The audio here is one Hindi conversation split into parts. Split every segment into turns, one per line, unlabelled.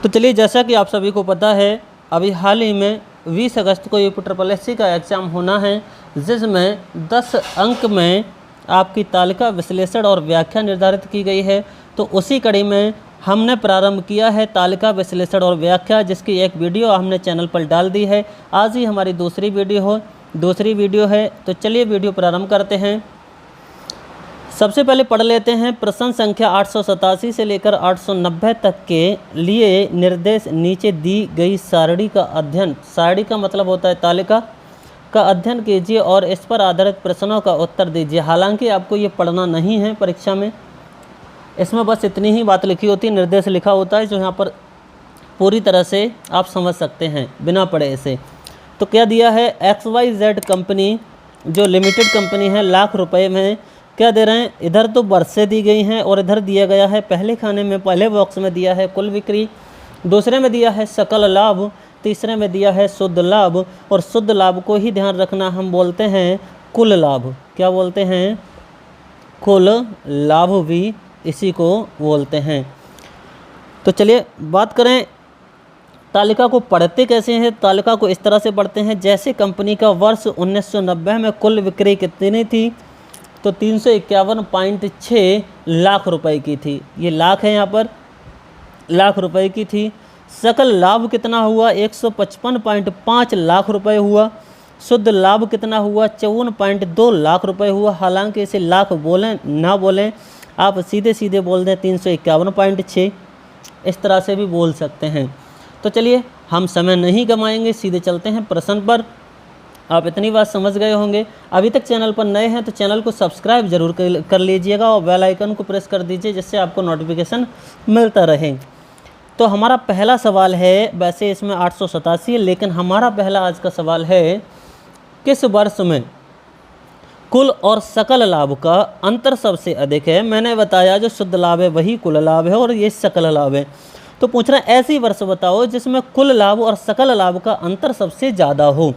तो चलिए, जैसा कि आप सभी को पता है, अभी हाल ही में 20 अगस्त को UPSSC का एग्ज़ाम होना है, जिसमें 10 अंक में आपकी तालिका विश्लेषण और व्याख्या निर्धारित की गई है। तो उसी कड़ी में हमने प्रारंभ किया है तालिका विश्लेषण और व्याख्या, जिसकी एक वीडियो हमने चैनल पर डाल दी है। आज ही हमारी दूसरी वीडियो है। तो चलिए वीडियो प्रारंभ करते हैं। सबसे पहले पढ़ लेते हैं प्रश्न संख्या 887 से लेकर 890 तक के लिए निर्देश नीचे दी गई सारणी का अध्ययन, सारणी का मतलब होता है तालिका, का अध्ययन कीजिए और इस पर आधारित प्रश्नों का उत्तर दीजिए। हालांकि आपको ये पढ़ना नहीं है परीक्षा में, इसमें बस इतनी ही बात लिखी होती है, निर्देश लिखा होता है, जो यहाँ पर पूरी तरह से आप समझ सकते हैं बिना पढ़े इसे। तो क्या दिया है, XYZ कंपनी जो लिमिटेड कंपनी है, लाख रुपए में क्या दे रहे हैं, इधर तो वर्षें दी गई हैं और इधर दिया गया है पहले खाने में, पहले बॉक्स में दिया है कुल बिक्री, दूसरे में दिया है सकल लाभ, तीसरे में दिया है शुद्ध लाभ, और शुद्ध लाभ को ही ध्यान रखना, हम बोलते हैं कुल लाभ। क्या बोलते हैं, कुल लाभ भी इसी को बोलते हैं। तो चलिए बात करें तालिका को पढ़ते कैसे हैं। तालिका को इस तरह से पढ़ते हैं, जैसे कंपनी का वर्ष 1990 में कुल बिक्री कितनी थी, तो 351.6 लाख रुपए की थी। ये लाख है, यहाँ पर लाख रुपए की थी। सकल लाभ कितना हुआ, 155.5 लाख रुपए हुआ। शुद्ध लाभ कितना हुआ, 54.2 लाख रुपए हुआ। हालांकि इसे लाख बोलें ना बोलें, आप सीधे सीधे बोल दें 351.6, इस तरह से भी बोल सकते हैं। तो चलिए हम समय नहीं गंवाएंगे, सीधे चलते हैं प्रश्न पर। आप इतनी बात समझ गए होंगे। अभी तक चैनल पर नए हैं तो चैनल को सब्सक्राइब जरूर कर लीजिएगा और बेल आइकन को प्रेस कर दीजिए, जिससे आपको नोटिफिकेशन मिलता रहे। तो हमारा पहला सवाल है, वैसे इसमें 887 है, लेकिन हमारा पहला आज का सवाल है, किस वर्ष में कुल और सकल लाभ का अंतर सबसे अधिक है। मैंने बताया जो शुद्ध लाभ है वही कुल लाभ है और ये सकल लाभ है। तो पूछ रहा है ऐसी वर्ष बताओ जिसमें कुल लाभ और सकल लाभ का अंतर सबसे ज़्यादा हो।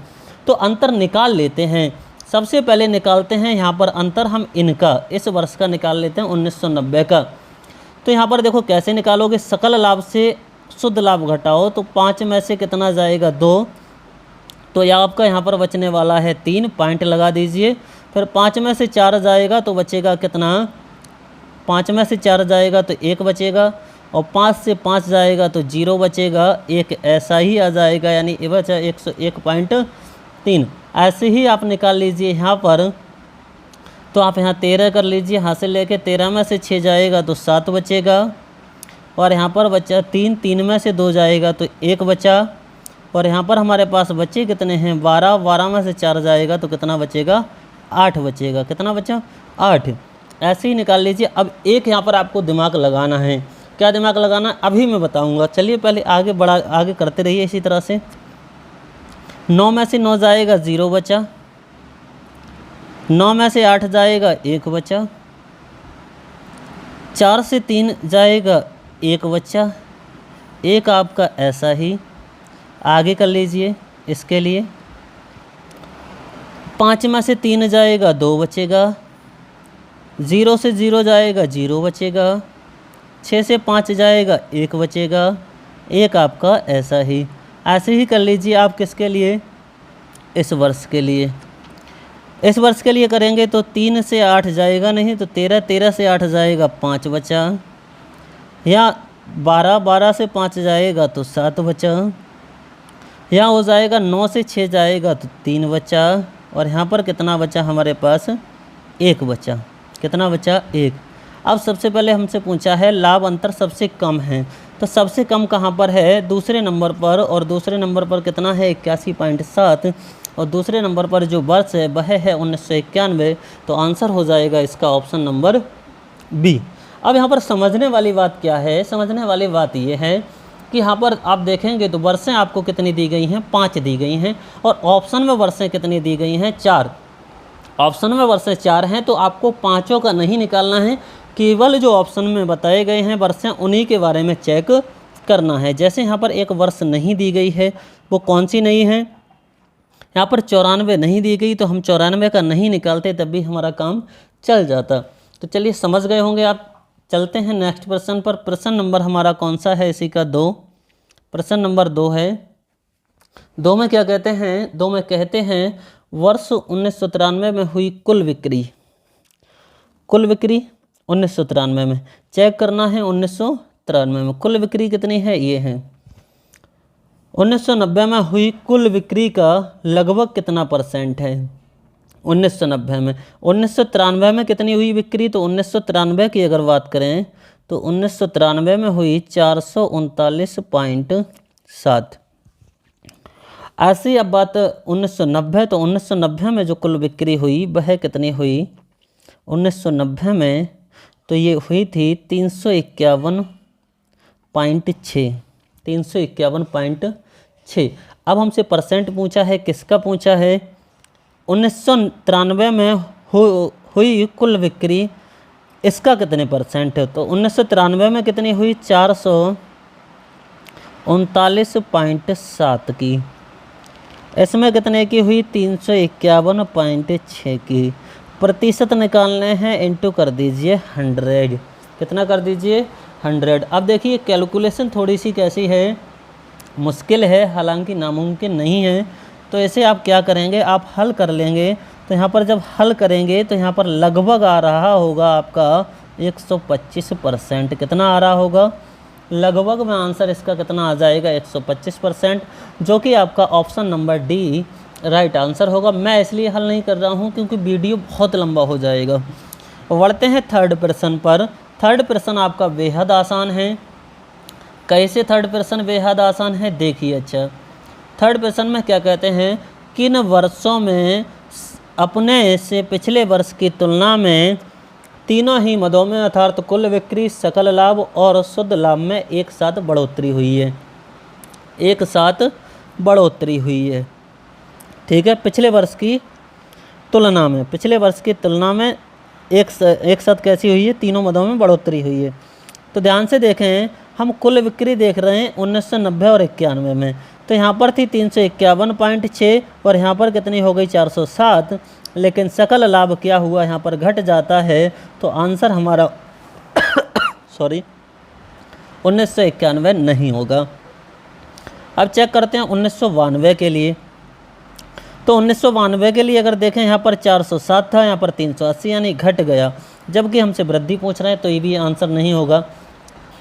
तो अंतर निकाल लेते हैं। सबसे पहले निकालते हैं यहाँ पर अंतर हम इनका, इस वर्ष का निकाल लेते हैं 1990 का। तो यहाँ पर देखो कैसे निकालोगे, सकल लाभ से शुद्ध लाभ घटाओ तो 5 में से कितना जाएगा, 2, तो यह आपका यहाँ पर बचने वाला है 3, पॉइंट लगा दीजिए। फिर 5 में से 4 जाएगा तो बचेगा कितना, 5 में से 4 जाएगा तो 1 बचेगा, और 5 से 5 जाएगा तो 0 बचेगा, एक ऐसा ही आ जाएगा, यानी ये बचा 101.3। ऐसे ही आप निकाल लीजिए यहाँ पर। तो आप यहाँ 13 कर लीजिए, यहाँ से लेके 13 में से 6 जाएगा तो 7 बचेगा, और यहाँ पर बचा 3, 3 में से 2 जाएगा तो 1 बचा, और यहाँ पर हमारे पास बचे कितने हैं, 12, 12 में से 4 जाएगा तो कितना बचेगा, 8 बचेगा। कितना बचा, 8। ऐसे ही निकाल लीजिए। अब एक यहाँ पर आपको दिमाग लगाना है। क्या दिमाग लगाना, अभी मैं बताऊँगा। चलिए पहले आगे करते रहिए इसी तरह से। 9 में से 9 जाएगा, 0 बचा। 9 में से 8 जाएगा, 1 बचा। 4 से 3 जाएगा, 1 बचा। 1 आपका ऐसा ही आगे कर लीजिए इसके लिए। 5 में से 3 जाएगा, 2 बचेगा। 0 से 0 जाएगा, 0 बचेगा। 6 से 5 जाएगा, 1 बचेगा। 1 आपका ऐसा ही, ऐसे ही कर लीजिए आप किसके लिए, इस वर्ष के लिए। इस वर्ष के लिए करेंगे तो 3 से 8 जाएगा नहीं तो 13, 13 से 8 जाएगा, 5 बचा। या 12, 12 से 5 जाएगा तो 7 बचा। यहाँ हो जाएगा 9 से 6 जाएगा तो 3 बचा, और यहाँ पर कितना बचा हमारे पास, 1 बचा। कितना बचा, 1। अब सबसे पहले हमसे पूछा है लाभ अंतर सबसे कम है, तो सबसे कम कहाँ पर है, दूसरे नंबर पर, और दूसरे नंबर पर कितना है, 81.7, और दूसरे नंबर पर जो वर्ष है वह है 1991। तो आंसर हो जाएगा इसका ऑप्शन नंबर बी। अब यहाँ पर समझने वाली बात क्या है, समझने वाली बात ये है कि यहाँ पर आप देखेंगे तो वर्षें आपको कितनी दी गई हैं, 5 दी गई हैं, और ऑप्शन में वर्षें कितनी दी गई हैं, 4। ऑप्शन में वर्षें 4 हैं, तो आपको पाँचों का नहीं निकालना है, केवल जो ऑप्शन में बताए गए हैं वर्षें उन्हीं के बारे में चेक करना है। जैसे यहाँ पर एक वर्ष नहीं दी गई है, वो कौन सी नहीं है, यहाँ पर 94 नहीं दी गई, तो हम 94 का नहीं निकालते, तब भी हमारा काम चल जाता। तो चलिए समझ गए होंगे आप। चलते हैं नेक्स्ट प्रश्न पर। प्रश्न नंबर हमारा कौन सा है, इसी का 2। प्रश्न नंबर 2 है। 2 में क्या कहते हैं? 2 में कहते हैं वर्ष 1993 में हुई कुल बिक्री 1993 में चेक करना है। 1993 में कुल बिक्री कितनी है? ये है 1990 में हुई कुल बिक्री का लगभग कितना परसेंट है? 1990 में 1993 में कितनी हुई बिक्री? तो 1993 की अगर बात करें तो 1993 में हुई 439.7। ऐसी अब बात 1990, तो 1990 में जो कुल बिक्री हुई वह कितनी हुई 1990 में? तो ये हुई थी 351.6 351.6। अब हमसे परसेंट पूछा है, किसका पूछा है? 1993 में हुई कुल बिक्री, इसका कितने परसेंट है? तो 1993 में कितनी हुई 439.7 की। इसमें कितने की हुई 351.6 की। प्रतिशत निकालने हैं, इंटू कर दीजिए 100। कितना कर दीजिए 100। अब देखिए कैलकुलेशन थोड़ी सी कैसी है, मुश्किल है, हालांकि नामुमकिन नहीं है। तो ऐसे आप क्या करेंगे, आप हल कर लेंगे। तो यहाँ पर जब हल करेंगे तो यहाँ पर लगभग आ रहा होगा आपका 125%। कितना आ रहा होगा? लगभग में आंसर इसका कितना आ जाएगा 125%, जो कि आपका option number D right answer होगा। मैं इसलिए हल नहीं कर रहा हूँ क्योंकि वीडियो बहुत लंबा हो जाएगा। बढ़ते हैं थर्ड प्रश्न पर। थर्ड प्रश्न आपका बेहद आसान है। कैसे थर्ड प्रश्न बेहद आसान है? देखिए अच्छा, थर्ड प्रश्न में क्या कहते हैं, किन वर्षों में अपने से पिछले वर्ष की तुलना में तीनों ही मदों में अर्थात कुल बिक्री, सकल लाभ और शुद्ध लाभ में एक साथ बढ़ोतरी हुई है। एक साथ बढ़ोतरी हुई है, ठीक है। पिछले वर्ष की तुलना में, पिछले वर्ष की तुलना में एक साथ कैसी हुई है? तीनों मदों में बढ़ोतरी हुई है। तो ध्यान से देखें, हम कुल बिक्री देख रहे हैं 1990 और 91 में। तो यहाँ पर थी 351.6 और यहाँ पर कितनी हो गई 407। लेकिन सकल लाभ क्या हुआ? यहाँ पर घट जाता है। तो आंसर हमारा सॉरी 1991 नहीं होगा। अब चेक करते हैं 1992 के लिए। तो 1992 के लिए अगर देखें, यहाँ पर 407 था, यहाँ पर 380, यानी घट गया। जबकि हमसे वृद्धि पूछ रहे हैं तो ये भी आंसर नहीं होगा।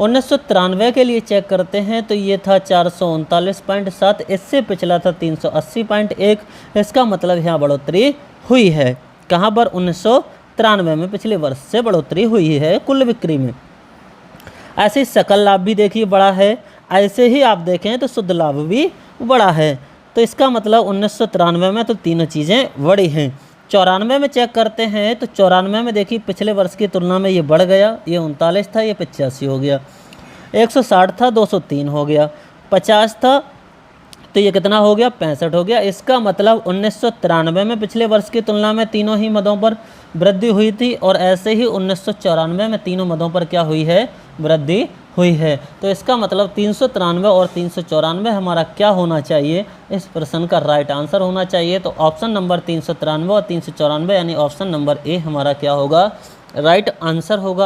1993 के लिए चेक करते हैं तो ये था 439.7, इससे पिछला था 380.1। इसका मतलब यहाँ बढ़ोतरी हुई है। कहाँ पर? 1993 में, पिछले वर्ष से बढ़ोतरी हुई है कुल बिक्री में। ऐसे सकल लाभ भी देखिए बड़ा है, ऐसे ही आप देखें तो शुद्ध लाभ भी बड़ा है। तो इसका मतलब 1993 में तो तीनों चीज़ें बड़ी हैं। 94 में चेक करते हैं तो 94 में देखिए पिछले वर्ष की तुलना में ये बढ़ गया, ये 39 था, ये 85 हो गया। 160 था, 203 हो गया। 50 था तो ये कितना हो गया? 65 हो गया। इसका मतलब 1993 में पिछले वर्ष की तुलना में तीनों ही मदों पर वृद्धि हुई थी, और ऐसे ही 1994 में तीनों मदों पर क्या हुई है? वृद्धि हुई है। तो इसका मतलब 393 और 394 हमारा क्या होना चाहिए? इस प्रश्न का राइट आंसर होना चाहिए। तो ऑप्शन नंबर 393 और 394 यानी ऑप्शन नंबर ए हमारा क्या होगा? राइट आंसर होगा।